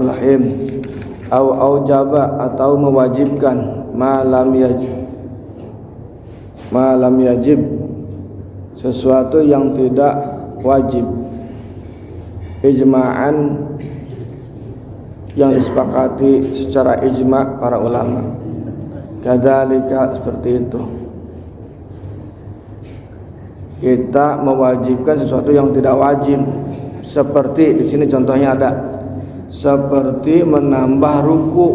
rahim, au aujaba atau mewajibkan ma lam yajib sesuatu yang tidak wajib, ijma'an yang disepakati secara ijma' para ulama. Kadzalika seperti itu. Kita mewajibkan sesuatu yang tidak wajib, seperti di sini contohnya ada, seperti menambah ruku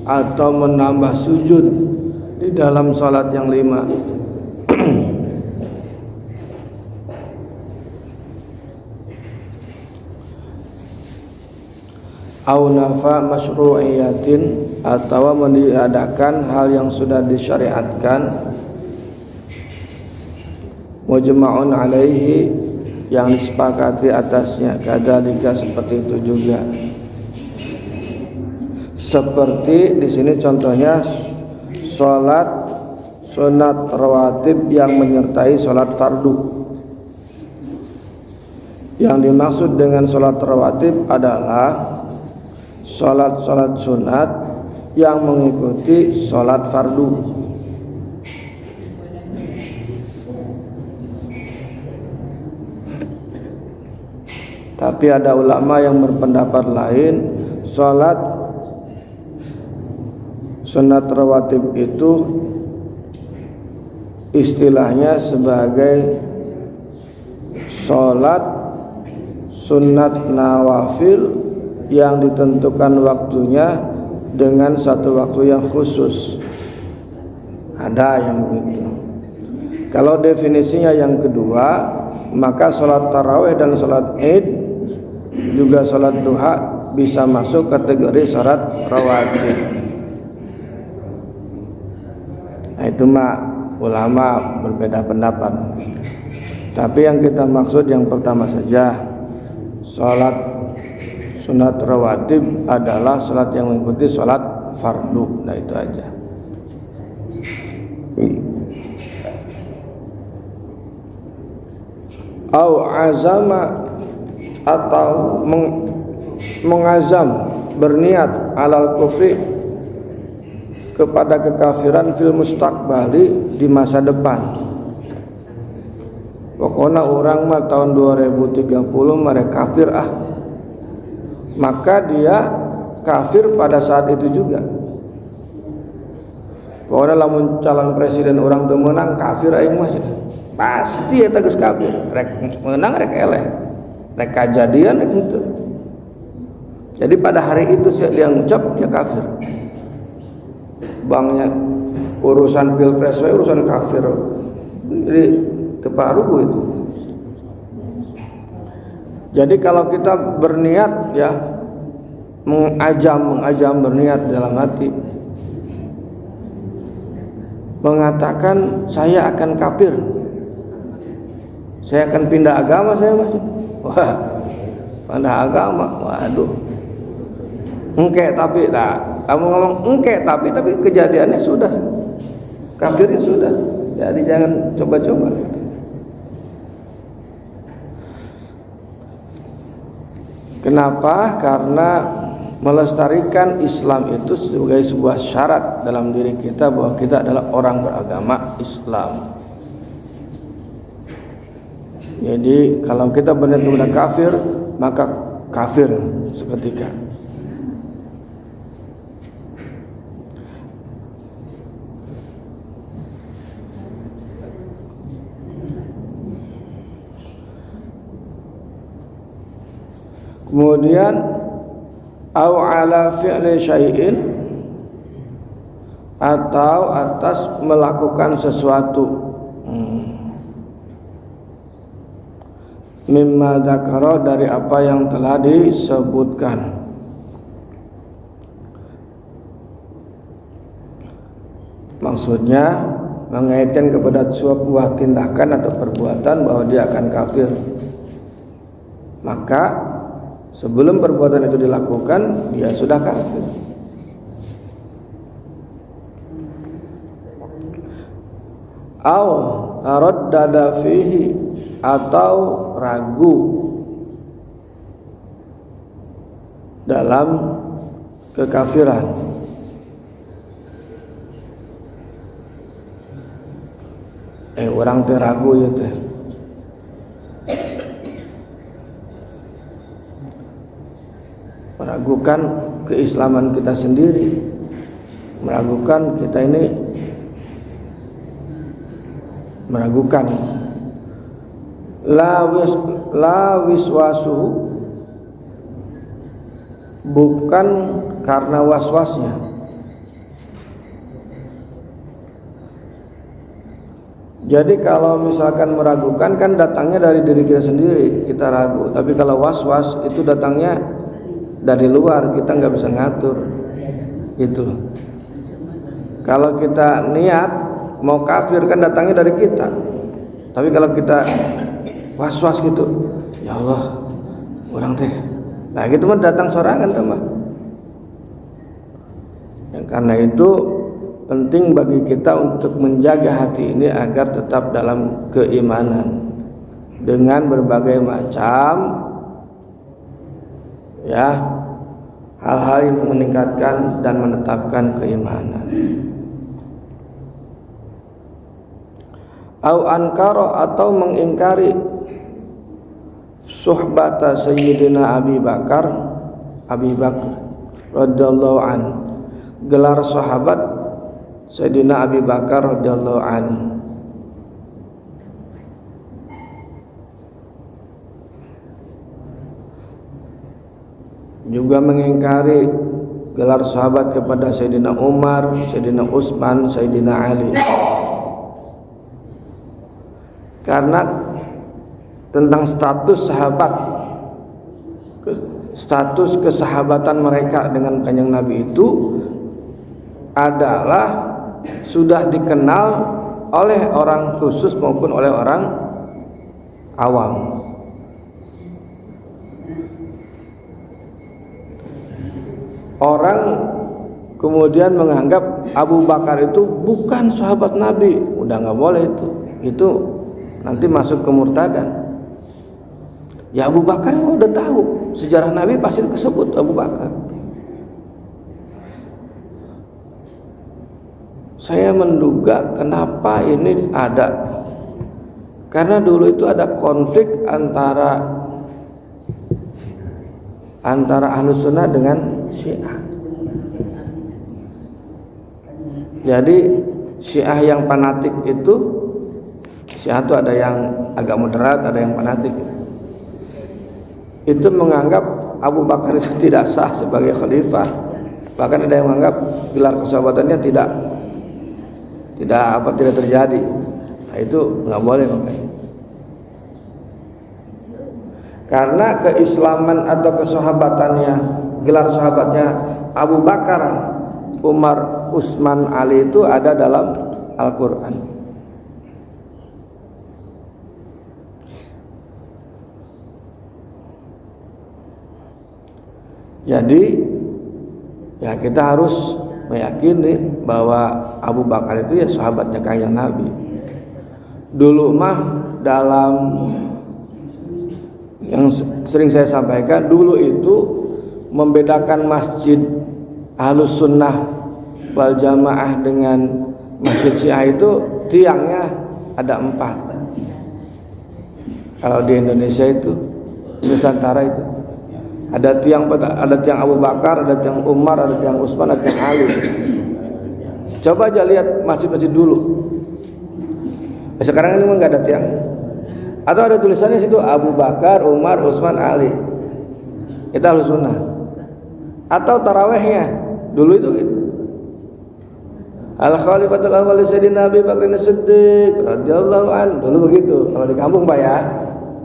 atau menambah sujud di dalam salat yang 5. Au nafa masyru'iyatin, atau meniadakan hal yang sudah disyariatkan, mujma'un alaihi yang disepakati atasnya. Kadzalika seperti itu juga. Seperti di sini contohnya salat sunat rawatib yang menyertai salat fardu. Yang dimaksud dengan salat rawatib adalah salat-salat sunat yang mengikuti salat fardu. Tapi ada ulama yang berpendapat lain, salat sunat rawatib itu istilahnya sebagai salat sunat nawafil yang ditentukan waktunya dengan satu waktu yang khusus. Ada yang begitu. Kalau definisinya yang kedua, maka salat tarawih dan salat id juga salat duha bisa masuk kategori salat rawatib. Nah, itu mah ulama berbeda pendapat. Tapi yang kita maksud yang pertama saja, salat sunat rawatib adalah salat yang mengikuti salat fardu. Nah, itu aja. Au azama, atau mengazam, berniat alal kufri, kepada kekafiran, fil mustaqbali, di masa depan. Pokoknya orang mah tahun 2030 mereka kafir maka dia kafir pada saat itu juga. Pokoknya lamun calon presiden orang tuh menang, kafir aing mah pasti eta geus kafir. Rek menang rek eleh, rek kajadian rek itu. Jadi pada hari itu dia ngucap dia kafir. Bangnya urusan pilpres we urusan kafir. Jadi teparugu itu. Jadi kalau kita berniat ya mengajam berniat dalam hati, mengatakan saya akan kafir, saya akan pindah agama, saya masih pindah agama, waduh, engke tapi kamu ngomong engke tapi kejadiannya sudah, kafirnya sudah, jadi jangan coba-coba. Kenapa? Karena melestarikan Islam itu sebagai sebuah syarat dalam diri kita bahwa kita adalah orang beragama Islam. Jadi kalau kita benar-benar kafir, maka kafir seketika. Kemudian au ala fi'li syai'in, atau atas melakukan sesuatu, mimma dzakara, dari apa yang telah disebutkan. Maksudnya mengaitkan kepada sebuah tindakan atau perbuatan bahwa dia akan kafir. Maka sebelum perbuatan itu dilakukan, dia sudah kafir. Au taraddada fihi, atau ragu dalam kekafiran. Orang teh ragu ya teh. Meragukan keislaman kita sendiri, meragukan kita ini, meragukan la wiswasuhu, bukan karena waswasnya. Jadi kalau misalkan meragukan kan datangnya dari diri kita sendiri, kita ragu. Tapi kalau waswas itu datangnya dari luar, kita nggak bisa ngatur gitu. Kalau kita niat mau kafir kan datangnya dari kita. Tapi kalau kita was-was gitu, ya Allah, orang teh, nah gitu mah datang sorangan tuh mah. Yang karena itu penting bagi kita untuk menjaga hati ini agar tetap dalam keimanan dengan berbagai macam ya hal-hal yang meningkatkan dan menetapkan keimanan. Au ankara, atau mengingkari suhbata sayyidina Abi Bakar radhiyallahu an, gelar sahabat Sayyidina Abi Bakar radhiyallahu an. Juga mengingkari gelar sahabat kepada Sayyidina Umar, Sayyidina Utsman, Sayyidina Ali. Karena tentang status sahabat, status kesahabatan mereka dengan Kanjeng Nabi itu adalah sudah dikenal oleh orang khusus maupun oleh orang awam. Orang kemudian menganggap Abu Bakar itu bukan sahabat Nabi, udah nggak boleh itu nanti masuk kemurtadan. Ya Abu Bakar yang udah tahu sejarah Nabi pasti disebut Abu Bakar. Saya menduga kenapa ini ada, karena dulu itu ada konflik antara Ahlus Sunnah dengan Syiah. Jadi Syiah yang fanatik itu, Syiah itu ada yang agak moderat, ada yang fanatik. Itu menganggap Abu Bakar itu tidak sah sebagai khalifah. Bahkan ada yang menganggap gelar kesahabatannya tidak terjadi. Nah, itu nggak boleh makanya. Karena keislaman atau kesahabatannya, gelar sahabatnya Abu Bakar, Umar, Utsman, Ali itu ada dalam Al-Quran. Jadi ya kita harus meyakini bahwa Abu Bakar itu ya sahabatnya Kanjeng Nabi. Dulu mah dalam yang sering saya sampaikan, dulu itu membedakan masjid Ahlus Sunnah wal Jamaah dengan masjid Syiah itu tiangnya ada 4. Kalau di Indonesia itu, Nusantara itu ada tiang Abu Bakar, ada tiang Umar, ada tiang Utsman, ada tiang Ali. Coba aja lihat masjid-masjid dulu. Sekarang ini memang nggak ada tiang. Atau ada tulisannya situ Abu Bakar, Umar, Utsman, Ali. Itu Ahlus Sunnah. Atau tarawehnya dulu itu gitu. Al Khalifatul Awwal Sayyidina Abi Bakar As-Siddiq radhiyallahu anhu. Dulu begitu. Kalau di kampung Pak ya.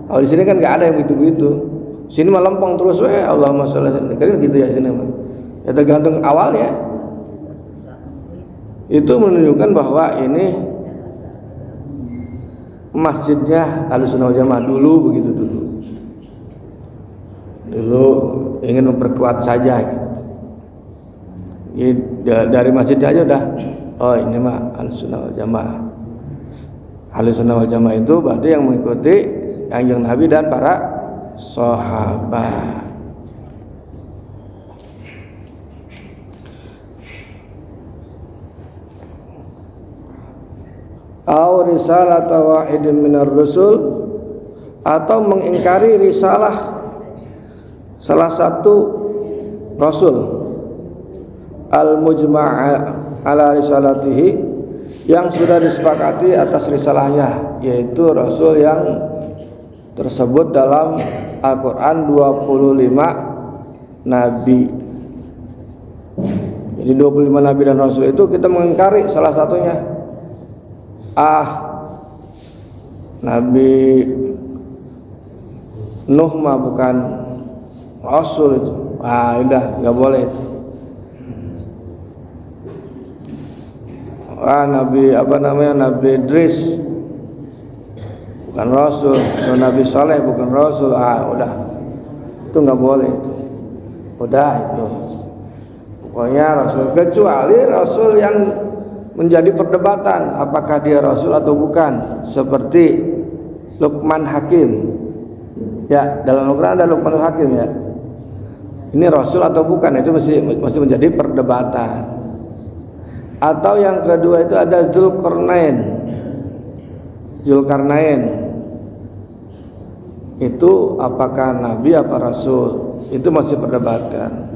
Kalau di sini kan nggak ada yang begitu-begitu. Sini mah lempeng terus, Allahumma sholli alaihi wasallam. Gitu ya sini mah. Ya tergantung awalnya. Itu menunjukkan bahwa ini masjidnya Ahlus Sunnah wal Jamaah dulu begitu dulu. Dulu ingin memperkuat saja. Gitu. Dari masjidnya aja udah, oh ini mah Ahlus Sunnah wal Jamaah. Ahlus Sunnah wal Jamaah itu berarti yang mengikuti Kanjeng Nabi dan para sahabat. au risalata wahidin minar rusul, atau mengingkari risalah salah satu rasul al-mujma'a ala risalatihi, yang sudah disepakati atas risalahnya, yaitu rasul yang tersebut dalam Al-Quran 25 nabi. Jadi 25 nabi dan rasul itu kita mengingkari salah satunya. Nabi Nuh mah bukan rasul itu. Udah nggak boleh itu. Nabi Idris bukan rasul, Nabi Saleh bukan rasul. Udah itu nggak boleh itu. Udah itu. Pokoknya rasul, kecuali rasul yang menjadi perdebatan apakah dia rasul atau bukan, seperti Luqman Hakim. Ya, dalam Al-Quran ada Luqman Hakim ya. Ini rasul atau bukan, itu masih menjadi perdebatan. Atau yang kedua itu ada Zulkarnain. Itu apakah nabi apa rasul? Itu masih perdebatan.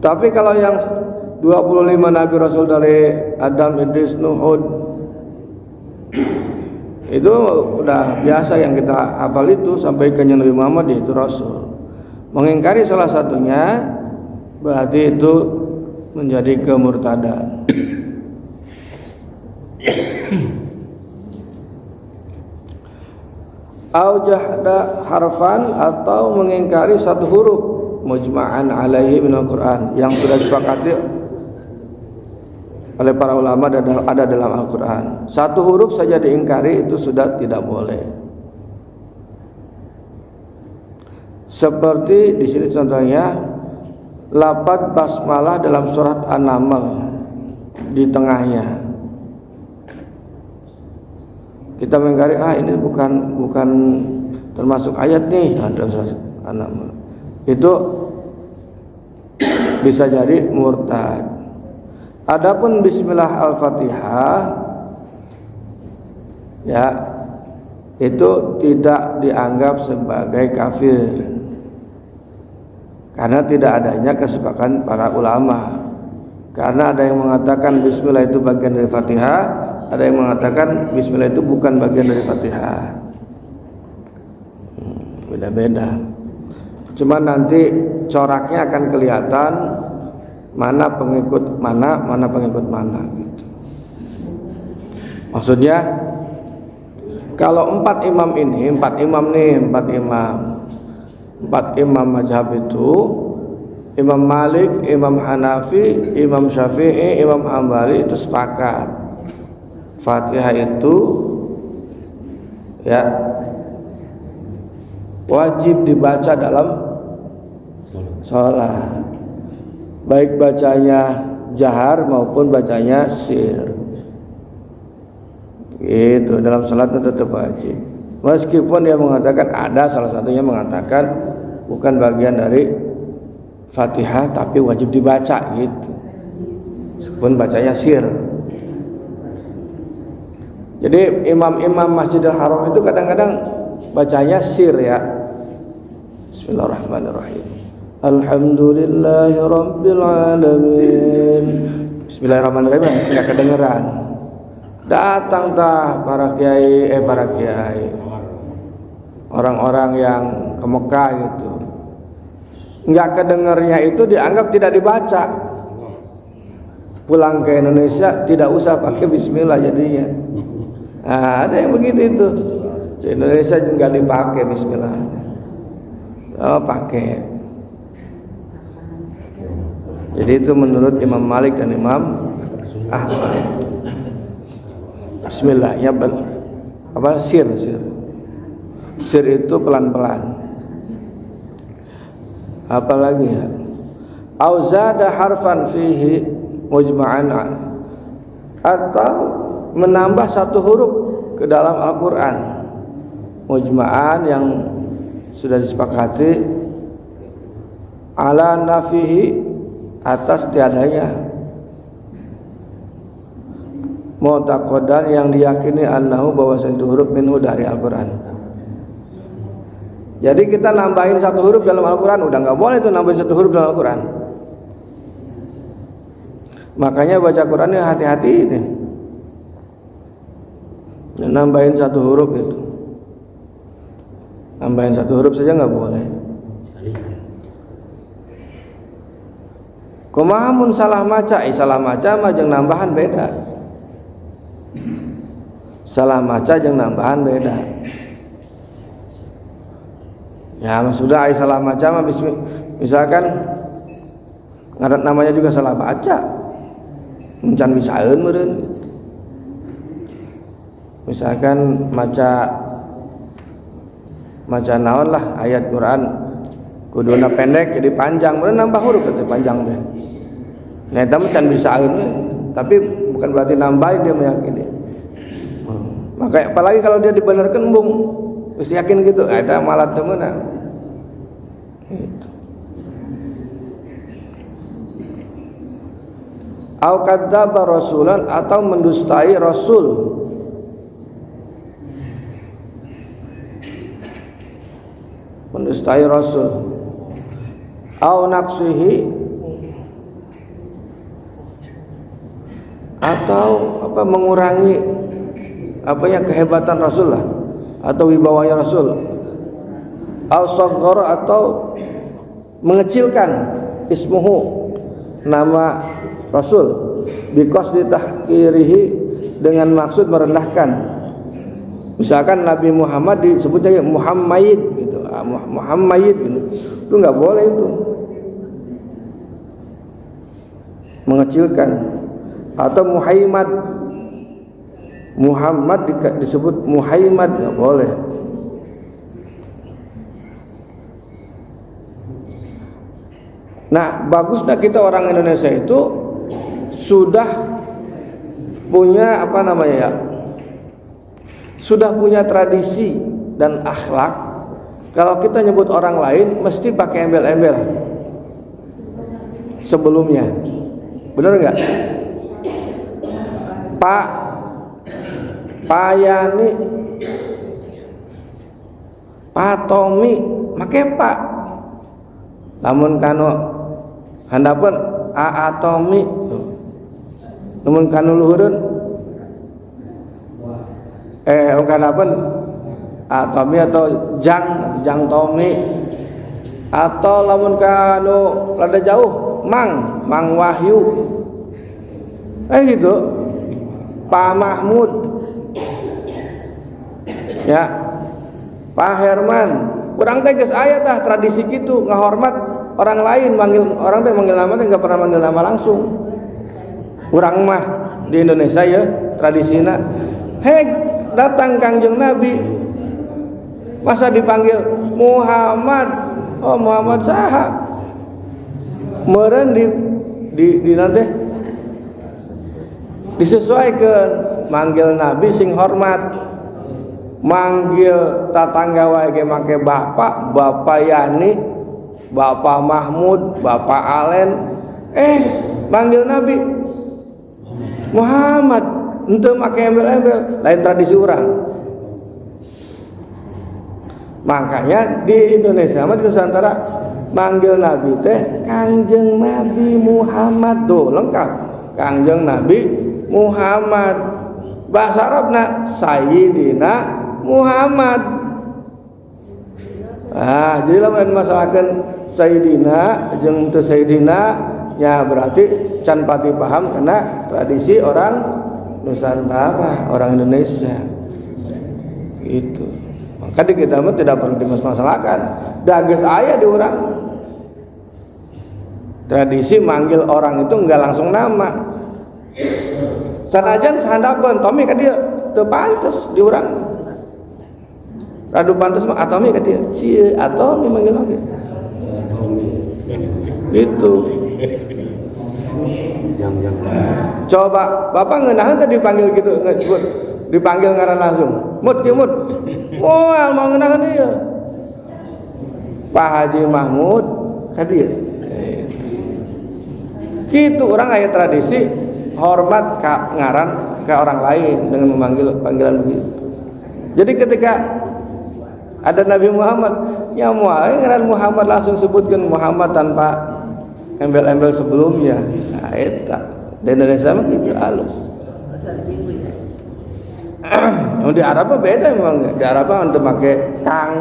Tapi kalau yang 25 nabi rasul dari Adam, Idris, Nuh, Hud, itu udah biasa yang kita hafal itu sampai ke Nabi Muhammad, itu rasul. Mengingkari salah satunya berarti itu menjadi kemurtadan. Au jahda harfan, atau mengingkari satu huruf mujma'an alaihi minal Quran, yang sudah disepakati oleh para ulama dan ada dalam Al-Quran. Satu huruf saja diingkari itu sudah tidak boleh. Seperti di sini contohnya lafaz basmalah dalam surat An-Naml di tengahnya. Kita mengingkari ini bukan termasuk ayat nih dalam surat An-Naml. Itu bisa jadi murtad. Adapun bismillah al-Fatihah ya, itu tidak dianggap sebagai kafir karena tidak adanya kesepakatan para ulama. Karena ada yang mengatakan bismillah itu bagian dari Fatihah, ada yang mengatakan bismillah itu bukan bagian dari Fatihah. Beda-beda. Cuma nanti coraknya akan kelihatan mana pengikut mana pengikut mana gitu. Maksudnya kalau empat imam mazhab itu, Imam Malik, Imam Hanafi, Imam Syafi'i, Imam Hambali itu sepakat Fatihah itu ya wajib dibaca dalam sholat, baik bacanya jahar maupun bacanya sir. Itu dalam salat itu tetap wajib. Meskipun dia mengatakan ada salah satunya mengatakan bukan bagian dari Fatihah tapi wajib dibaca gitu. Meskipun bacanya sir. Jadi imam-imam Masjidil Haram itu kadang-kadang bacanya sir ya. Bismillahirrahmanirrahim. Alhamdulillahi Rabbil Alamin. Bismillahirrahmanirrahim, enggak kedengeran. Datang para kiai, orang-orang yang ke Mekah gitu, enggak kedengernya itu dianggap tidak dibaca. Pulang ke Indonesia tidak usah pakai bismillah jadinya. Ada yang begitu itu. Di Indonesia enggak dipakai bismillah. Pakai. Jadi itu menurut Imam Malik dan Imam Ahmad. Bismillah ya, sir itu pelan-pelan. Apalagi ya, auzada harfan fihi mujma'an, atau menambah satu huruf ke dalam Al-Quran mujma'an yang sudah disepakati ala nafihi, atas tiadanya mu'taqadan yang diyakini annahu bahwasanya itu huruf minhu dari Al-Quran. Jadi kita nambahin satu huruf dalam Al-Quran, udah nggak boleh itu nambahin satu huruf dalam Al-Quran. Makanya baca Qurannya hati-hati ini. Nambahin satu huruf itu, nambahin satu huruf saja nggak boleh. Kumaha mun salah maca, salah maca mah jeung nambahan beda. Salah maca jeung nambahan beda. Ya sudah salah maca mah misalkan ngaran namanya juga salah baca. Mencan bisaeun meureun. Misalkan maca naon lah ayat Quran kuduna pendek jadi panjang, meureun nambah huruf teh panjang teh. Nah eta mah can bisaeun tapi bukan berarti nambahin dia meyakini. Maka apalagi kalau dia dibenerkeun embung geus yakin gitu, eta malah teu meunang. Gitu. Au kadzdzaba rasulan atau mendustai rasul. Mendustai rasul. Au naqsihi atau apa mengurangi apa yang kehebatan Rasul lah atau wibawanya Rasul. Au saghara atau mengecilkan ismuhu nama Rasul biqasdi tahqirihi dengan maksud merendahkan. Misalkan Nabi Muhammad disebutnya Muhammad gitu, Muhammad gitu. Itu enggak boleh itu. Mengecilkan atau Muhammad disebut Muhammad enggak boleh. Nah, bagusnya kita orang Indonesia itu sudah punya apa namanya ya? Sudah punya tradisi dan akhlak. Kalau kita nyebut orang lain mesti pakai embel-embel sebelumnya. Benar enggak? Pak Yani, Pak Tommy, make Pak. Lamun kanu handapun Aa Tommy, lamun kanu luhureun handapun Aa Tommy atau Jang Tommy, atau lamun kanu rada jauh Mang Wahyu, gitu. Pak Mahmud, ya, Pak Herman. Kurang teh geus aya tah tradisi kitu ngahormat orang lain, manggil orang teh manggil nama teh enggak pernah manggil nama langsung. Urang mah di Indonesia ya tradisina, datang Kangjeng Nabi masa dipanggil Muhammad, oh Muhammad saha? Meureun di nanti disesuaikan manggil Nabi sing hormat, manggil tatangga wae ge make Bapak Yani, Bapak Mahmud, Bapak Alen, manggil Nabi Muhammad, henteu make embel-embel, lain tradisi urang. Makanya di Indonesia mah di Nusantara manggil Nabi teh Kangjeng Nabi Muhammad, tuh lengkap. Kangjeng Nabi Muhammad, bahasa Arabna Sayyidina Muhammad. Jadi lamun masalahkeun Sayyidina jeung teu Sayyidina ya berarti can pati paham karena tradisi orang Nusantara, orang Indonesia. Gitu. Maka di kita mah tidak perlu dimasalahkan. Da geus aya di urang. Tradisi manggil orang itu enggak langsung nama. Sanajan sahandapeun Tommy ka dieu teu pantes di urang. Radu pantes mah Atomi ka dieu. Cie Atomi manggil lagi. Gitu. Coba Bapak ngeunaheun teh dipanggil gitu dipanggil ngaran langsung. Mut kieu mut. Moal mau ngeunaheun ieu. Pak Haji Mahmud ka dieu. Gitu orang aya tradisi hormat ka ngaran ke orang lain dengan memanggil panggilan begitu. Jadi ketika ada Nabi Muhammad, ya Muhammad langsung sebutkan Muhammad tanpa embel-embel sebelumnya. Nah, itu di Indonesia mah gitu halus. Di Arab beda memang. Di Arab untuk pakai kang.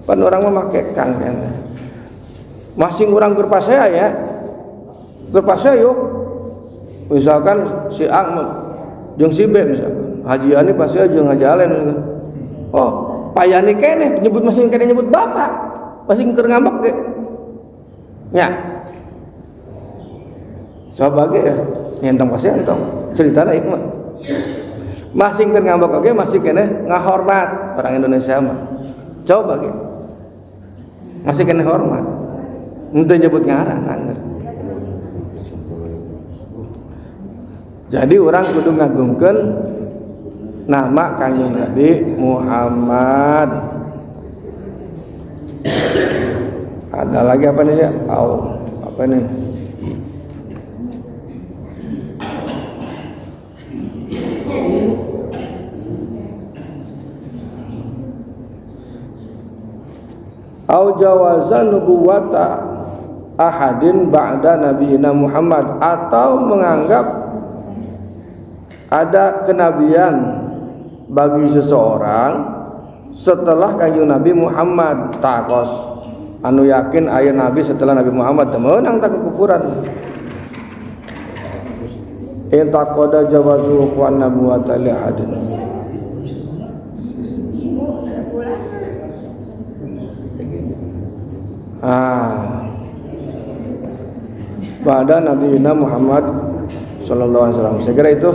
Pan orang memakai kang kan. Masing orang berpasaya ya. Berpasaya yuk. Misalkan si A jeung si B misalkan. Haji Ani pasti jeung Haji Alen. Oh, payani keneh nyebut masing keneh nyebut bapak. Masing keur ngambek ge. Nya. Coba ge ya, nyentong pasti entong. Ceritana ieu mah. Masing keur ngambek oge masih keneh ngahormat orang Indonesia mah. Coba ge. Masih keneh hormat. Henteu nyebut ngaran angger. Jadi orang kudu ngagungkeun nama Kanjeng Nabi Muhammad. Ada lagi apa nih ya? Apa nih? Au jawazan nubuwata ahadin ba'da nabiyina Muhammad, atau menganggap ada kenabian bagi seseorang setelah Kanjeng Nabi Muhammad. Takos anu yakin aya nabi setelah Nabi Muhammad temenang tak kekufuran. Intaqada jawazu wa nabuwata li hadin. Pada Nabi Muhammad sallallahu alaihi wasallam. Saya kira itu